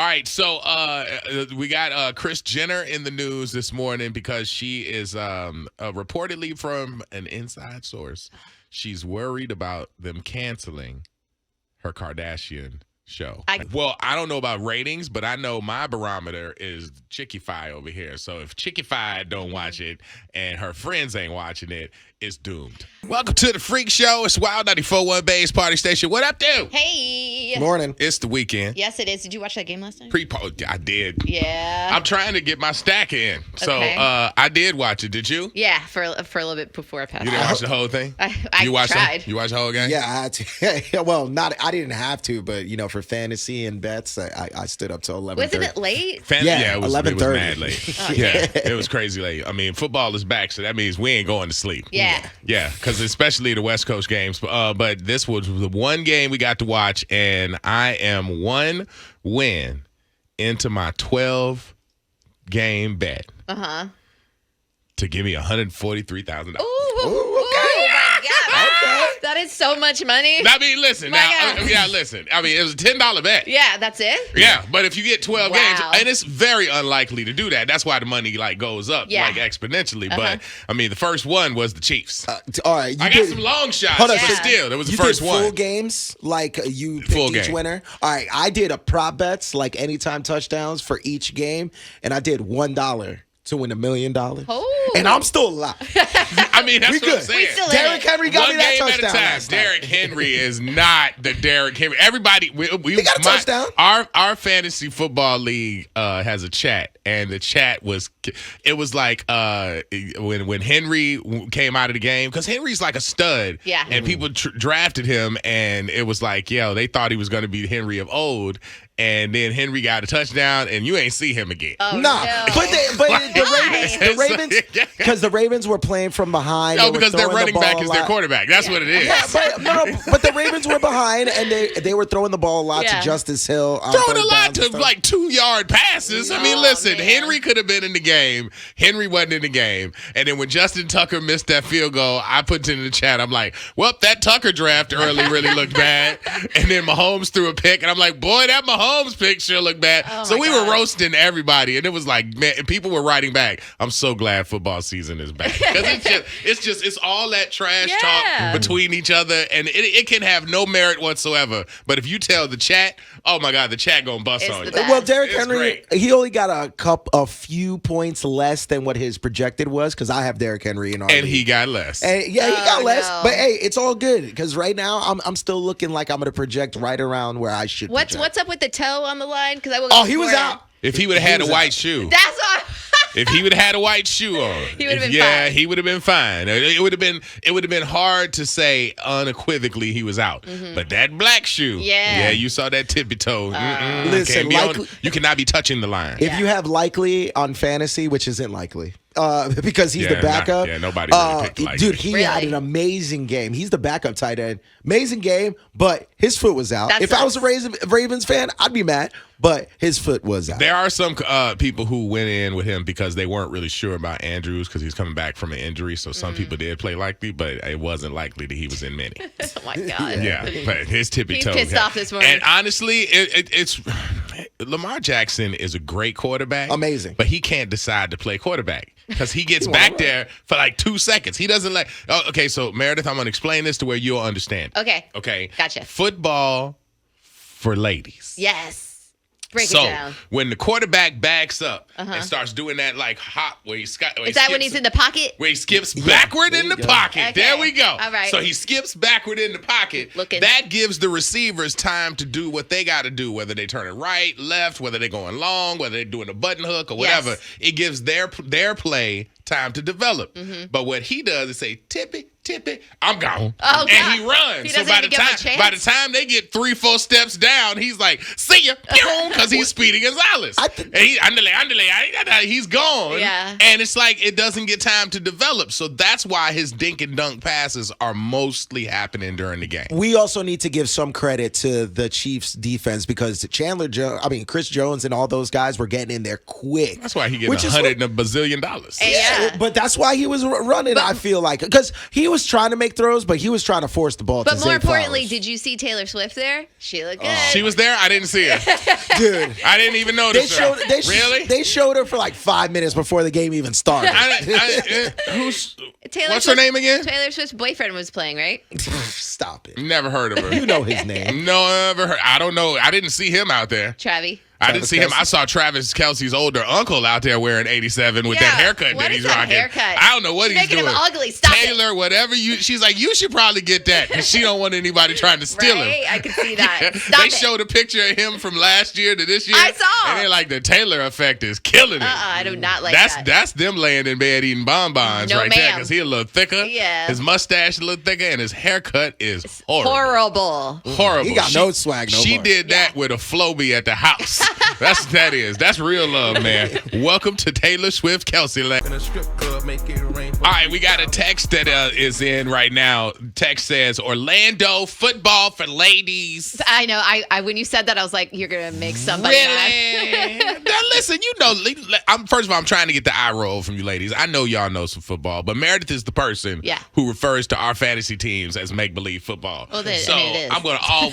All right, so we got Kris Jenner in the news this morning because she is reportedly from an inside source. She's worried about them canceling her Kardashian show. Well, I don't know about ratings, but I know my barometer is Chickify over here. So if Chickify don't watch it and her friends ain't watching it, it's doomed. Welcome to the Freak Show. It's Wild 94.1 Bay's Party Station. What up, dude? Hey. Morning. It's the weekend. Yes, it is. Did you watch that game last night? I did. Yeah. I'm trying to get my stack in. So Okay. I did watch it. Did you? Yeah, for a little bit before I passed You didn't out. watch the whole thing? I you watched tried. You watched the whole game? Yeah, I had to. Well, I didn't have to, but for fantasy and bets, I stood up till 11:30. Wasn't it late? Yeah, it was 11:30. mad late. Oh, Yeah, it was crazy late. I mean, football is back, so that means we ain't going to sleep. Yeah. Yeah, because especially the West Coast games. But this was the one game we got to watch, and I am one win into my 12-game bet to give me $143,000. Ooh, okay. oh my God. Okay. That is so much money. I mean, listen. My God. Listen. I mean, it was a $10 bet. Yeah, that's it? Yeah, but if you get 12 games, Wow. and it's very unlikely to do that. That's why the money goes up exponentially. But I mean, the first one was the Chiefs. All right, I got some long shots, Hold on, but so still, that was the you first did one. full games, like you picked Full each game. winner. All right, I did a prop bets, like anytime touchdowns for each game, and I did $1 to win $1 million. Oh. And I'm still alive. I mean, that's We what I'm good. saying. We still in Derrick it. Henry got One me that game at a touchdown time. last night. Derrick Henry is not the Derrick Henry. Everybody, we got a touchdown. Our fantasy football league has a chat, and the chat was like when Henry came out of the game, because Henry's like a stud. Yeah. And people drafted him, and it was like, they thought he was going to be Henry of old. And then Henry got a touchdown, and you ain't see him again. Oh, Nah, no. but the Ravens, because the Ravens were playing from behind. No, they were because their throwing running the ball back a is their lot. quarterback. That's what it is. Yeah, but the Ravens were behind, and they were throwing the ball a lot Yeah. to Justice Hill. Throwing a lot to like 2-yard passes. I mean, Oh, listen, man. Henry could have been in the game. Henry wasn't in the game. And then when Justin Tucker missed that field goal, I put it in the chat. I'm like, well, that Tucker draft early really looked bad. And then Mahomes threw a pick, and I'm like, boy, that Mahomes pick sure looked bad. Oh, So my we God. were roasting everybody, and it was like, man, and people were writing back. I'm so glad football season is back, because it's all that trash Yeah. talk between each other, and it can have no merit whatsoever. But if you tell the chat, oh my God, the chat gonna bust It's on the you. best. Well, Derrick It's Henry, great. he only got a few points less than what his projected was, because I have Derrick Henry in our And league. he got less. And yeah, he got Oh, less, no. but hey, it's all good, because right now I'm still looking like I'm going to project right around where I should. What's project. up with the toe on the line? Because I will. Oh, he was out. If he would have had a was white out. shoe. That's all. If he would have had a white shoe on, He would've been yeah, fine. he would have been fine. It would have been hard to say unequivocally he was out. But that black shoe, Yeah. you saw that tippy toe. Listen, Can't be on- likely- you cannot be touching the line. If you have likely on fantasy, which isn't likely, because he's the Yeah, backup. nobody really picked likely. Dude, he had Really? an amazing game. He's the backup tight end. Amazing game, but his foot was out. That If I was a sucks. Ravens fan, I'd be mad, but his foot was out. There are some people who went in with him because they weren't really sure about Andrews, because he's coming back from an injury. So some people did play likely, but it wasn't likely that he was in many. Oh my God. Yeah, but his tippy He's toe. pissed off this morning. And honestly, it's Lamar Jackson is a great quarterback. Amazing. But he can't decide to play quarterback because he gets back there for like 2 seconds. He doesn't like. Oh, okay, so Meredith, I'm going to explain this to where you'll understand. Okay. Okay. Gotcha. Football for ladies. Yes. Break So it down. when the quarterback backs up and starts doing that like hop where Is that when he's in the pocket? where he skips backward there in you the go. pocket. Okay. There we go. All right. So he skips backward in the pocket. Looking. That gives the receivers time to do what they got to do, whether they turn it right, left, whether they're going long, whether they're doing a button hook or whatever. Yes. It gives their play time to develop. But what he does is say, tippy, I'm gone. Oh, and God. he runs. He So doesn't even give him a chance? by the time they get 3-4 steps down, he's like, see ya, because he's Speedy Gonzalez. And he's gone. Yeah. And it's like it doesn't get time to develop. So that's why his dink and dunk passes are mostly happening during the game. We also need to give some credit to the Chiefs defense, because Chris Jones and all those guys were getting in there quick. That's why he gets Which is $100 and a bazillion dollars. Yeah. But that's why he was running, I feel like, because he was was trying to make throws, but he was trying to force the ball to But Zay more importantly, Flowers. did you see Taylor Swift there? She looked good. She was there. I didn't see her. Dude. I didn't even notice her. Really? They showed her for like 5 minutes before the game even started. What's her name again? Taylor Swift's boyfriend was playing, right? Stop it. Never heard of her. You know his name. No, never heard. I don't know. I didn't see him out there. Travis. I didn't see him. Kelce? I saw Travis Kelce's older uncle out there wearing 87 with that haircut that he's rocking. Haircut? I don't know what he's doing. Making him ugly. Stop Taylor, whatever she's like, you should probably get that because she don't want anybody trying to steal Right? him. I can see that. Yeah. Stop They it. showed a picture of him from last year to this year. I saw. And they're like, the Taylor effect is killing it. I do not like that's that. That's them laying in bed eating bonbons No, right there ma'am. because he a little thicker. Yeah. His mustache a little thicker and his haircut is Horrible. Horrible. He got no swag no She more. did that with a Flowbee at the house. That's real love, man. Welcome to Taylor Swift Kelsey Land. All right, we got a text that is in right now. Text says Orlando football for ladies. I know. I when you said that, I was like, you're gonna make somebody Really? mad. Now listen, you know, first of all, I'm trying to get the eye roll from you ladies. I know y'all know some football, but Meredith is the person who refers to our fantasy teams as make-believe football. Well, so it is. I'm gonna all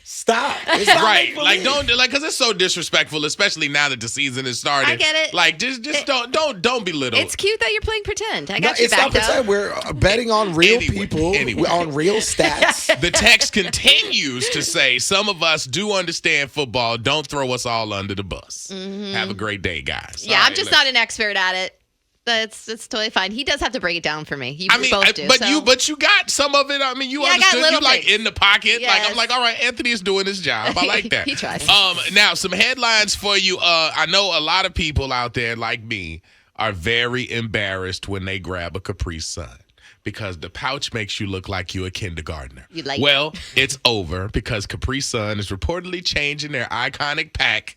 Stop. It's not right, make like believe. don't because it's so disrespectful, especially now that the season has started. I get it. Like just don't belittle. It's cute that you're playing pretend. I No, got you it's back not though. pretend. We're betting on real people, anyway. on real stats. The text continues to say, some of us do understand football. Don't throw us all under the bus. Have a great day, guys. Yeah, All I'm right, just not an expert at it. That's totally fine. He does have to break it down for me. You both do. but so. you got some of it. I mean, you Yeah, I got understood. You little like things. in the pocket. Like Yes. I'm like, all right, Anthony is doing his job. I like that. He tries. Now some headlines for you. I know a lot of people out there like me are very embarrassed when they grab a Capri Sun because the pouch makes you look like you a kindergartner. You like well, it's over because Capri Sun is reportedly changing their iconic pack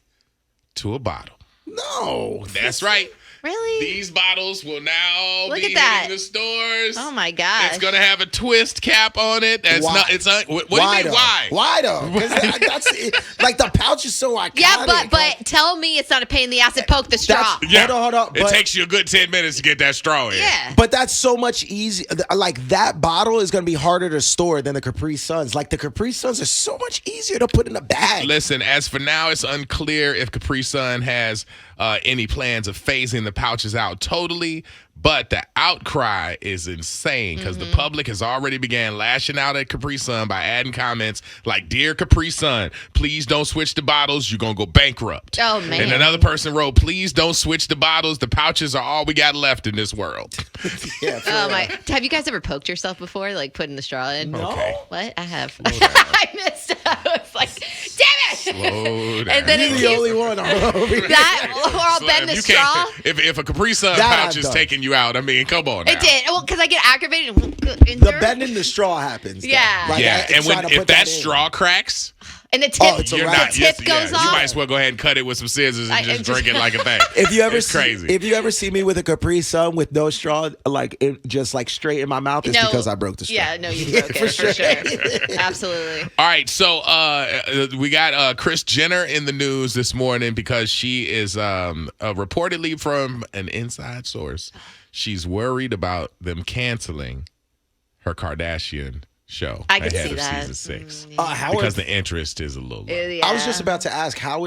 to a bottle. No. That's right. Really? These bottles will now Look be at that. hitting the stores. Oh my gosh. It's gonna have a twist cap on it. That's Why? not. It's what do you mean? though? Why? Why though? 'Cause that's like the pouch is so iconic. Yeah, but tell me it's not a pain in the ass to poke the straw. Yeah. Hold on. It takes you a good 10 minutes to get that straw in. Yeah. But that's so much easier. Like that bottle is going to be harder to store than the Capri Suns. Like the Capri Suns are so much easier to put in a bag. Listen, as for now, it's unclear if Capri Sun has any plans of phasing the pouches out totally. But the outcry is insane because the public has already began lashing out at Capri Sun by adding comments like, "Dear Capri Sun, please don't switch the bottles. You're going to go bankrupt." Oh, man. And another person wrote, "Please don't switch the bottles. The pouches are all we got left in this world." Yeah, for Oh real. my! Have you guys ever poked yourself before, like putting the straw in? No. Okay. What? I have. I missed it. I was like, damn it! Slow down. And then You're it the keeps only one over here. that, or I'll bend the You straw. can't- If a Capri Sun That pouch I've is done. taking you out, I mean, come on now. It did. Well, because I get aggravated. The bending the straw happens. though. Yeah. Like, Yeah, I and try to if put that in. straw cracks, And the tip, Oh, it's a you're wrap. not. the tip goes You off. might as well go ahead and cut it with some scissors and just drink it like a thing. If you ever It's crazy. if you ever see me with a Capri Sun with no straw, like just like straight in my mouth, it's No. because I broke the straw. Yeah, no, you broke it for sure. Absolutely. All right, so we got Kris Jenner in the news this morning because she is reportedly from an inside source. She's worried about them canceling her Kardashian show I could ahead see of that. season 6 How because the interest is a little low. Yeah. I was just about to ask, how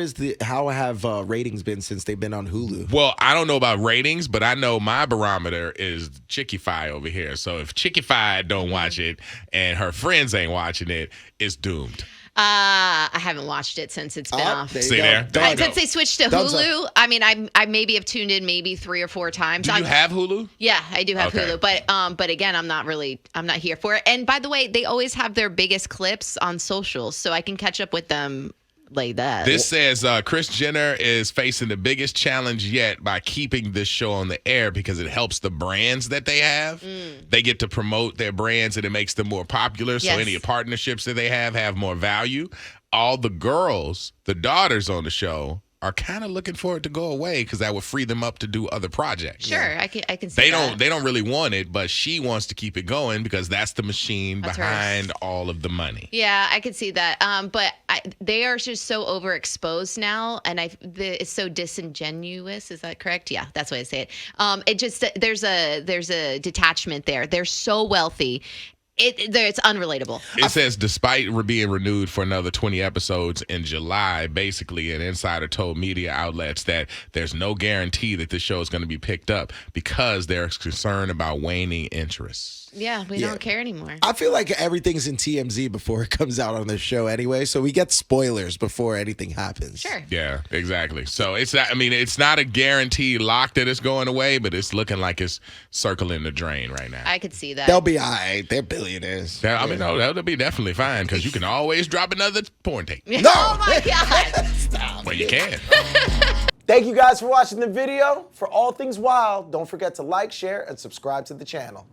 have ratings been since they've been on Hulu? Well, I don't know about ratings, but I know my barometer is Chickify over here. So if Chickify don't watch it and her friends ain't watching it, it's doomed. I haven't watched it since it's been off. There you See go. there? Done. Since they switched to Done. Hulu, I mean, I maybe have tuned in maybe 3 or 4 times. Do you have Hulu? Yeah, I do have Okay. Hulu, but again, I'm not here for it. And by the way, they always have their biggest clips on socials, so I can catch up with them like that. This says Kris Jenner is facing the biggest challenge yet by keeping this show on the air because it helps the brands that they have. They get to promote their brands and it makes them more popular. So Yes. any partnerships that they have more value. All the girls, the daughters on the show, are kind of looking for it to go away because that would free them up to do other projects. Sure, I can see They that. They don't really want it, but she wants to keep it going because that's the machine behind all of the money. Yeah, I could see that. But they are just so overexposed now, and it's so disingenuous. Is that correct? Yeah, that's the way I say it. It just there's a detachment there. They're so wealthy. It's unrelatable. It says, despite being renewed for another 20 episodes in July, basically an insider told media outlets that there's no guarantee that this show is going to be picked up because they're concerned about waning interest. Yeah, we don't care anymore. I feel like everything's in TMZ before it comes out on the show anyway, so we get spoilers before anything happens. Sure. Yeah, exactly. So it's not, it's not a guarantee lock that it's going away, but it's looking like it's circling the drain right now. I could see that. They'll be all right. They're billionaires. That'll be definitely fine because you can always drop another porn tape. No! Oh my God. Stop. Well, you can. Thank you guys for watching the video. For all things wild, don't forget to like, share, and subscribe to the channel.